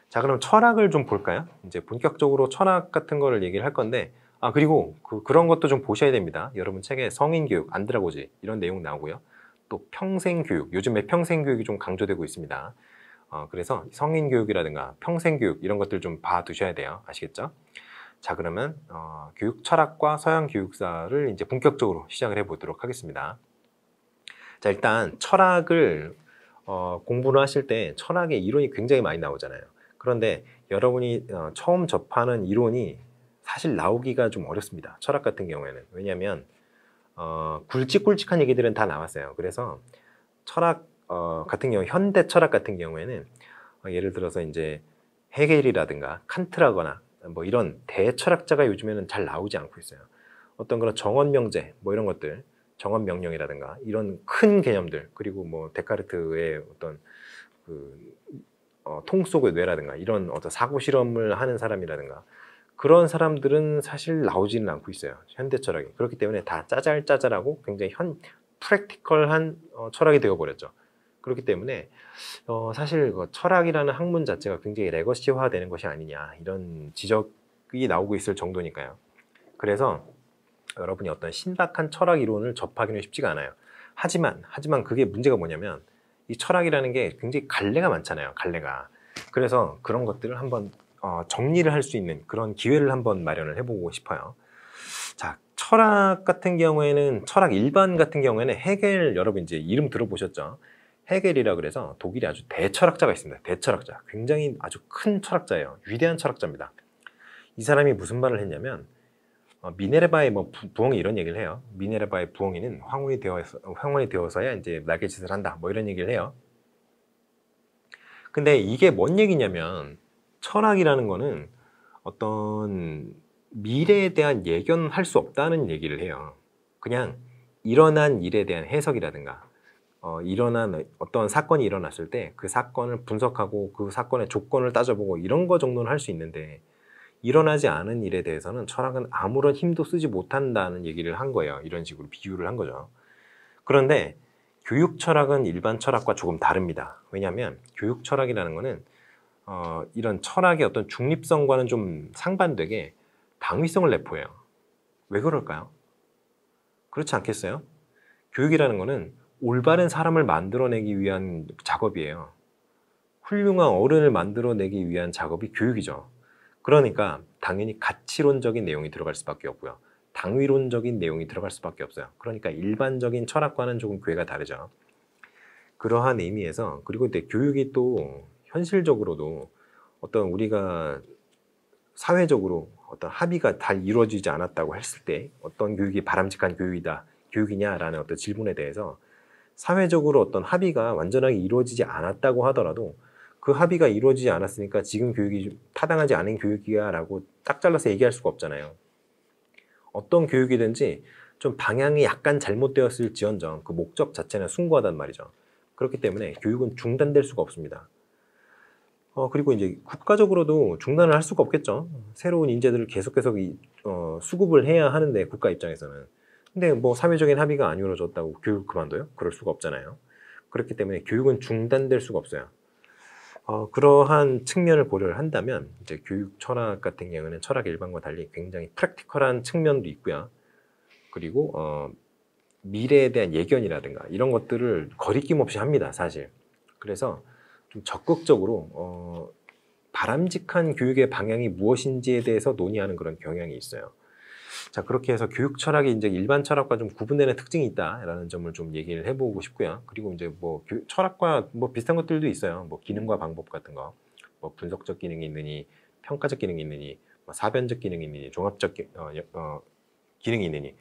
자, 그럼 철학을 좀 볼까요? 이제 본격적으로 철학 같은 거를 얘기를 할 건데, 그리고 그런 것도 좀 보셔야 됩니다. 여러분 책에 성인교육, 안드라고지 이런 내용 나오고요. 또 평생교육, 요즘에 평생교육이 좀 강조되고 있습니다. 그래서 성인교육이라든가 평생교육 이런 것들 좀 봐두셔야 돼요. 아시겠죠? 자, 그러면 교육 철학과 서양 교육사를 이제 본격적으로 시작을 해보도록 하겠습니다. 자, 일단 철학을 공부를 하실 때 철학의 이론이 굉장히 많이 나오잖아요. 그런데 여러분이 처음 접하는 이론이 사실 나오기가 좀 어렵습니다. 철학 같은 경우에는. 왜냐하면 굵직굵직한 얘기들은 다 나왔어요. 그래서 철학 같은 경우, 현대 철학 같은 경우에는 예를 들어서 이제 헤겔이라든가 칸트라거나 뭐 이런 대철학자가 요즘에는 잘 나오지 않고 있어요. 어떤 그런 정언명제 뭐 이런 것들, 정언명령이라든가 이런 큰 개념들, 그리고 뭐 데카르트의 어떤 통 속의 뇌라든가 이런 어떤 사고 실험을 하는 사람이라든가 그런 사람들은 사실 나오지는 않고 있어요. 현대 철학이. 그렇기 때문에 다 짜잘짜잘하고 굉장히 프랙티컬한 철학이 되어버렸죠. 그렇기 때문에 사실 철학이라는 학문 자체가 굉장히 레거시화 되는 것이 아니냐, 이런 지적이 나오고 있을 정도니까요. 그래서 여러분이 어떤 신박한 철학 이론을 접하기는 쉽지가 않아요. 하지만 그게 문제가 뭐냐면 이 철학이라는 게 굉장히 갈래가 많잖아요. 갈래가. 그래서 그런 것들을 한번 정리를 할 수 있는 그런 기회를 한번 마련을 해보고 싶어요. 자, 철학 같은 경우에는, 철학 일반 같은 경우에는 헤겔, 여러분 이제 이름 들어보셨죠? 헤겔이라 그래서 독일에 아주 대철학자가 있습니다. 대철학자. 굉장히 아주 큰 철학자예요. 위대한 철학자입니다. 이 사람이 무슨 말을 했냐면 미네르바의 뭐 부엉이 이런 얘기를 해요. 미네르바의 부엉이는 황혼이 되어서야 이제 날갯짓을 한다. 뭐 이런 얘기를 해요. 근데 이게 뭔 얘기냐면 철학이라는 거는 어떤 미래에 대한 예견할 수 없다는 얘기를 해요. 그냥 일어난 일에 대한 해석이라든가 일어난 어떤 사건이 일어났을 때 그 사건을 분석하고 그 사건의 조건을 따져보고 이런 거 정도는 할 수 있는데, 일어나지 않은 일에 대해서는 철학은 아무런 힘도 쓰지 못한다는 얘기를 한 거예요. 이런 식으로 비유를 한 거죠. 그런데 교육 철학은 일반 철학과 조금 다릅니다. 왜냐하면 교육 철학이라는 거는 이런 철학의 어떤 중립성과는 좀 상반되게 당위성을 내포해요. 왜 그럴까요? 그렇지 않겠어요? 교육이라는 거는 올바른 사람을 만들어내기 위한 작업이에요. 훌륭한 어른을 만들어내기 위한 작업이 교육이죠. 그러니까 당연히 가치론적인 내용이 들어갈 수밖에 없고요. 당위론적인 내용이 들어갈 수밖에 없어요. 그러니까 일반적인 철학과는 조금 궤가 다르죠. 그러한 의미에서, 그리고 이제 교육이 또 현실적으로도 어떤 우리가 사회적으로 어떤 합의가 잘 이루어지지 않았다고 했을 때 어떤 교육이 바람직한 교육이냐라는 어떤 질문에 대해서 사회적으로 어떤 합의가 완전하게 이루어지지 않았다고 하더라도 그 합의가 이루어지지 않았으니까 지금 교육이 타당하지 않은 교육이야 라고 딱 잘라서 얘기할 수가 없잖아요. 어떤 교육이든지 좀 방향이 약간 잘못되었을지언정 그 목적 자체는 숭고하단 말이죠. 그렇기 때문에 교육은 중단될 수가 없습니다. 그리고 이제 국가적으로도 중단을 할 수가 없겠죠. 새로운 인재들을 계속 수급을 해야 하는데, 국가 입장에서는. 근데 뭐 사회적인 합의가 안 이루어졌다고 교육 그만둬요? 그럴 수가 없잖아요. 그렇기 때문에 교육은 중단될 수가 없어요. 그러한 측면을 고려를 한다면 이제 교육 철학 같은 경우는 철학 일반과 달리 굉장히 프랙티컬한 측면도 있고요. 그리고 미래에 대한 예견이라든가 이런 것들을 거리낌 없이 합니다, 사실. 그래서 좀 적극적으로 바람직한 교육의 방향이 무엇인지에 대해서 논의하는 그런 경향이 있어요. 자, 그렇게 해서 교육 철학이 이제 일반 철학과 좀 구분되는 특징이 있다라는 점을 좀 얘기를 해보고 싶고요. 그리고 이제 뭐 철학과 뭐 비슷한 것들도 있어요. 뭐 기능과 방법 같은 거, 뭐 분석적 기능이 있느니, 평가적 기능이 있느니, 뭐 사변적 기능이 있느니, 종합적 기능이 있느니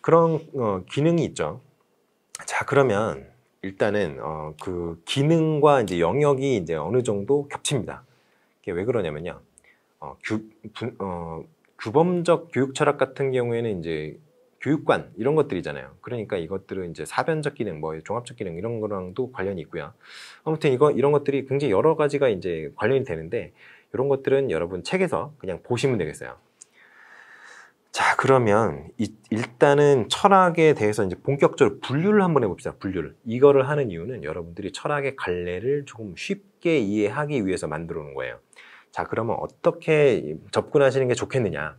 그런 기능이 있죠. 자, 그러면 일단은 그 기능과 이제 영역이 이제 어느 정도 겹칩니다. 이게 왜 그러냐면요. 규범적 교육 철학 같은 경우에는 이제 교육관 이런 것들이잖아요. 그러니까 이것들은 이제 사변적 기능, 뭐 종합적 기능 이런 거랑도 관련이 있고요. 아무튼 이런 것들이 굉장히 여러 가지가 이제 관련이 되는데 이런 것들은 여러분 책에서 그냥 보시면 되겠어요. 자, 그러면 일단은 철학에 대해서 이제 본격적으로 분류를 한번 해봅시다. 분류를. 이거를 하는 이유는 여러분들이 철학의 갈래를 조금 쉽게 이해하기 위해서 만들어 놓은 거예요. 자, 그러면 어떻게 접근하시는 게 좋겠느냐?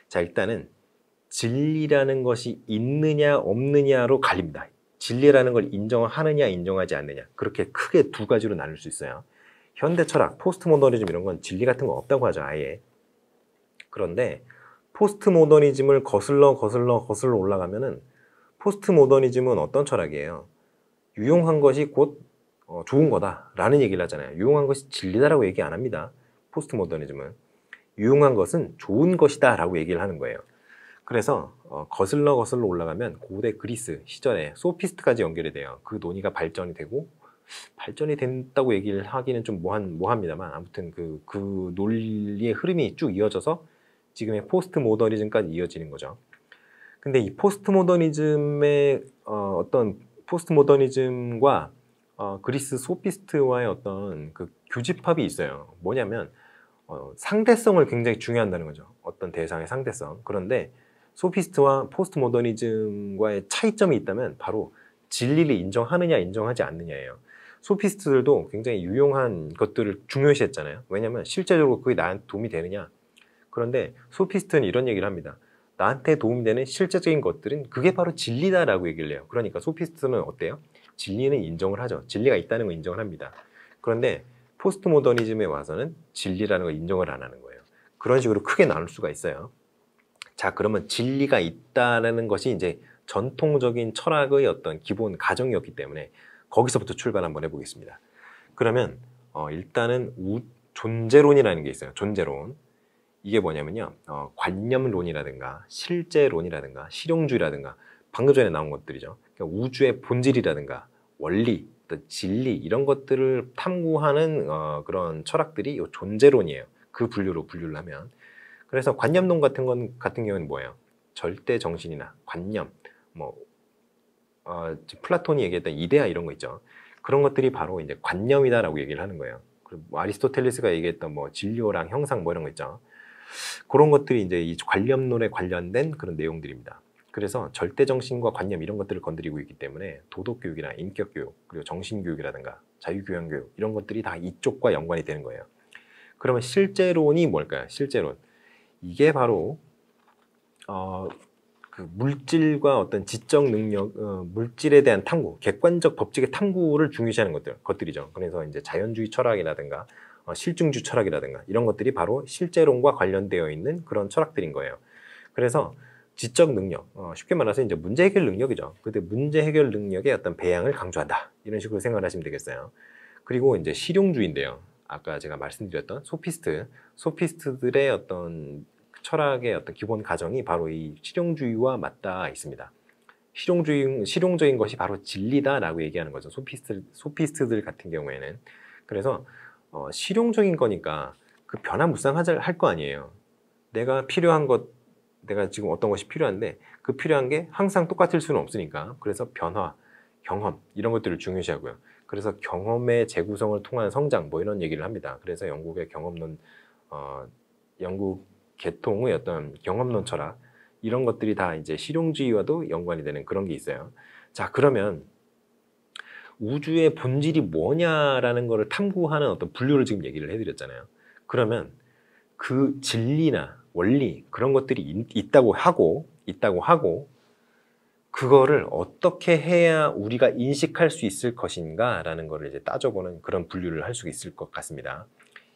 자, 일단은 진리라는 것이 있느냐 없느냐로 갈립니다. 진리라는 걸 인정하느냐 인정하지 않느냐. 그렇게 크게 두 가지로 나눌 수 있어요. 현대 철학, 포스트 모더니즘 이런 건 진리 같은 거 없다고 하죠, 아예. 그런데 포스트 모더니즘을 거슬러 올라가면은 포스트 모더니즘은 어떤 철학이에요? 유용한 것이 곧 좋은 거다라는 얘기를 하잖아요. 유용한 것이 진리다라고 얘기 안 합니다. 포스트 모더니즘은 유용한 것은 좋은 것이다 라고 얘기를 하는 거예요. 그래서 거슬러 올라가면 고대 그리스 시절에 소피스트까지 연결이 돼요. 그 논의가 발전이 되고 발전이 된다고 얘기를 하기는 좀 모호합니다만 아무튼 그 논리의 흐름이 쭉 이어져서 지금의 포스트 모더니즘까지 이어지는 거죠. 근데 이 포스트 모더니즘의 어떤 포스트 모더니즘과 그리스 소피스트와의 어떤 그 교집합이 있어요. 뭐냐면 상대성을 굉장히 중요한다는 거죠. 어떤 대상의 상대성. 그런데 소피스트와 포스트 모더니즘과의 차이점이 있다면 바로 진리를 인정하느냐 인정하지 않느냐예요. 소피스트들도 굉장히 유용한 것들을 중요시했잖아요. 왜냐하면 실제적으로 그게 나한테 도움이 되느냐. 그런데 소피스트는 이런 얘기를 합니다. 나한테 도움이 되는 실제적인 것들은 그게 바로 진리다라고 얘기를 해요. 그러니까 소피스트는 어때요? 진리는 인정을 하죠. 진리가 있다는 걸 인정을 합니다. 그런데 포스트 모더니즘에 와서는 진리라는 걸 인정을 안 하는 거예요. 그런 식으로 크게 나눌 수가 있어요. 자, 그러면 진리가 있다는 것이 이제 전통적인 철학의 어떤 기본 가정이었기 때문에 거기서부터 출발 한번 해보겠습니다. 그러면 일단은 존재론이라는 게 있어요. 존재론. 이게 뭐냐면요. 관념론이라든가 실제론이라든가 실용주의라든가 방금 전에 나온 것들이죠. 그러니까 우주의 본질이라든가 원리, 또 진리 이런 것들을 탐구하는 그런 철학들이 이 존재론이에요. 그 분류를 하면. 그래서 관념론 같은 경우는 뭐예요? 절대 정신이나 관념, 뭐 플라톤이 얘기했던 이데아 이런 거 있죠. 그런 것들이 바로 이제 관념이다라고 얘기를 하는 거예요. 그리고 뭐 아리스토텔레스가 얘기했던 뭐 진료랑 형상 뭐 이런 거 있죠. 그런 것들이 이제 이 관념론에 관련된 그런 내용들입니다. 그래서 절대정신과 관념 이런 것들을 건드리고 있기 때문에 도덕교육이나 인격교육, 그리고 정신교육이라든가 자유교양교육 이런 것들이 다 이쪽과 연관이 되는 거예요. 그러면 실제론이 뭘까요? 실제론. 이게 바로 그 물질과 어떤 지적 능력, 물질에 대한 탐구, 객관적 법칙의 탐구를 중요시하는 것들이죠. 그래서 이제 자연주의 철학이라든가 실증주의 철학이라든가 이런 것들이 바로 실제론과 관련되어 있는 그런 철학들인 거예요. 그래서 지적 능력, 쉽게 말해서 이제 문제 해결 능력이죠. 근데 문제 해결 능력의 어떤 배양을 강조한다. 이런 식으로 생각하시면 되겠어요. 그리고 이제 실용주의인데요. 아까 제가 말씀드렸던 소피스트들의 어떤 철학의 어떤 기본 가정이 바로 이 실용주의와 맞닿아 있습니다. 실용적인 것이 바로 진리다라고 얘기하는 거죠. 소피스트들 같은 경우에는. 그래서 실용적인 거니까 그 변화무쌍할 거 아니에요. 내가 지금 어떤 것이 필요한데 그 필요한 게 항상 똑같을 수는 없으니까. 그래서 변화, 경험 이런 것들을 중요시하고요. 그래서 경험의 재구성을 통한 성장 뭐 이런 얘기를 합니다. 그래서 영국의 경험론, 영국 계통의 어떤 경험론 철학 이런 것들이 다 이제 실용주의와도 연관이 되는 그런 게 있어요. 자, 그러면 우주의 본질이 뭐냐라는 거를 탐구하는 어떤 분류를 지금 얘기를 해드렸잖아요. 그러면 그 진리나 원리 그런 것들이 있다고 하고 있다고 하고 그거를 어떻게 해야 우리가 인식할 수 있을 것인가 라는 거를 이제 따져보는 그런 분류를 할 수 있을 것 같습니다.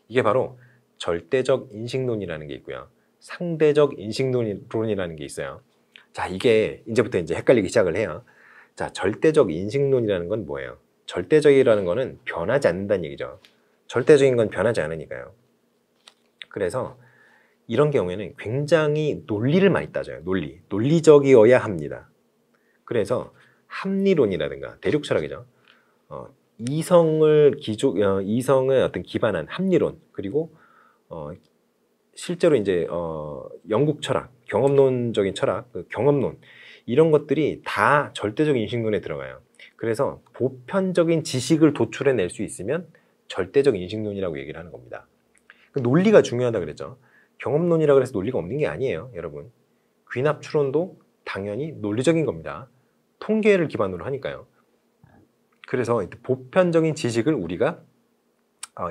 이게 바로 절대적 인식론이라는 게 있고요. 상대적 인식론이라는 게 있어요. 자, 이게 이제부터 이제 헷갈리기 시작을 해요. 자, 절대적 인식론이라는 건 뭐예요? 절대적이라는 거는 변하지 않는다는 얘기죠. 절대적인 건 변하지 않으니까요. 그래서 이런 경우에는 굉장히 논리를 많이 따져요. 논리적이어야 합니다. 그래서 합리론이라든가 대륙 철학이죠. 이성의 어떤 기반한 합리론, 그리고 실제로 이제 영국 철학, 경험론적인 철학, 그 경험론 이런 것들이 다 절대적 인식론에 들어가요. 그래서 보편적인 지식을 도출해낼 수 있으면 절대적 인식론이라고 얘기를 하는 겁니다. 그 논리가 중요하다 그랬죠. 경험론이라고 해서 논리가 없는 게 아니에요, 여러분. 귀납 추론도 당연히 논리적인 겁니다. 통계를 기반으로 하니까요. 그래서 보편적인 지식을 우리가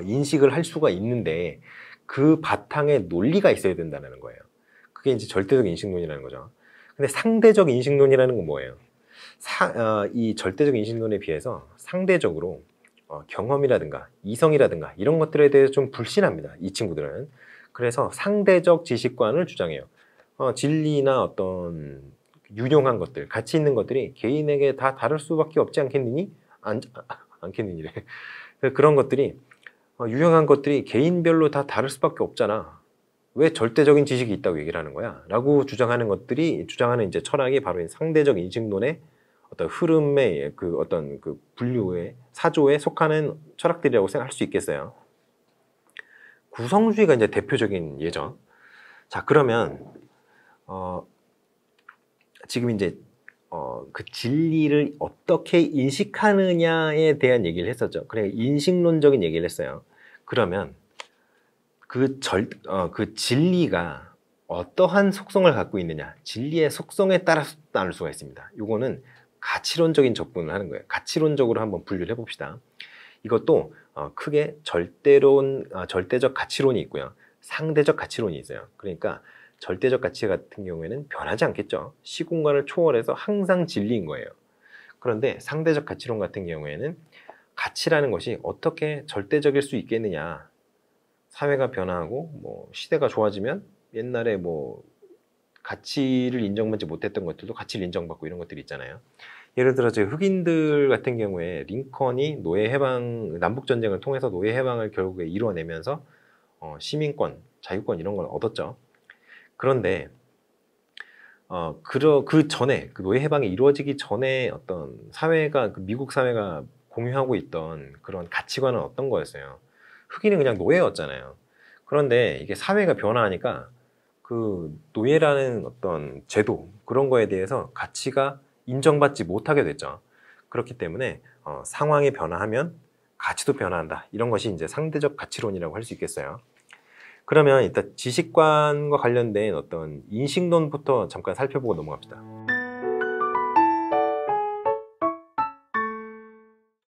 인식을 할 수가 있는데 그 바탕에 논리가 있어야 된다는 거예요. 그게 이제 절대적 인식론이라는 거죠. 근데 상대적 인식론이라는 건 뭐예요? 이 절대적 인식론에 비해서 상대적으로 경험이라든가 이성이라든가 이런 것들에 대해서 좀 불신합니다, 이 친구들은. 그래서 상대적 지식관을 주장해요. 진리나 어떤 유용한 것들, 가치 있는 것들이 개인에게 다 다를 수밖에 없지 않겠느니? 않겠느니래. 그런 것들이 유용한 것들이 개인별로 다 다를 수밖에 없잖아. 왜 절대적인 지식이 있다고 얘기를 하는 거야? 라고 주장하는 이제 철학이 바로 상대적 인식론의 어떤 흐름의 그 어떤 그 분류의 사조에 속하는 철학들이라고 생각할 수 있겠어요. 구성주의가 이제 대표적인 예죠. 자, 그러면 지금 이제 그 진리를 어떻게 인식하느냐에 대한 얘기를 했었죠. 그래, 인식론적인 얘기를 했어요. 그러면 그 진리가 어떠한 속성을 갖고 있느냐, 진리의 속성에 따라서 나눌 수가 있습니다. 이거는 가치론적인 접근을 하는 거예요. 가치론적으로 한번 분류를 해봅시다. 이것도 크게 절대적 가치론이 있고요, 상대적 가치론이 있어요. 그러니까 절대적 가치 같은 경우에는 변하지 않겠죠. 시공간을 초월해서 항상 진리인 거예요. 그런데 상대적 가치론 같은 경우에는 가치라는 것이 어떻게 절대적일 수 있겠느냐. 사회가 변화하고 뭐 시대가 좋아지면 옛날에 뭐 가치를 인정받지 못했던 것들도 가치를 인정받고 이런 것들이 있잖아요. 예를 들어 흑인들 같은 경우에 링컨이 남북전쟁을 통해서 노예 해방을 결국에 이루어내면서 시민권, 자유권 이런 걸 얻었죠. 그런데 그 전에, 그 노예 해방이 이루어지기 전에 어떤 사회가, 미국 사회가 공유하고 있던 그런 가치관은 어떤 거였어요? 흑인은 그냥 노예였잖아요. 그런데 이게 사회가 변화하니까 그 노예라는 어떤 제도, 그런 거에 대해서 가치가 인정받지 못하게 됐죠. 그렇기 때문에 상황이 변화하면 가치도 변화한다. 이런 것이 이제 상대적 가치론이라고 할 수 있겠어요. 그러면 일단 지식관과 관련된 어떤 인식론부터 잠깐 살펴보고 넘어갑시다.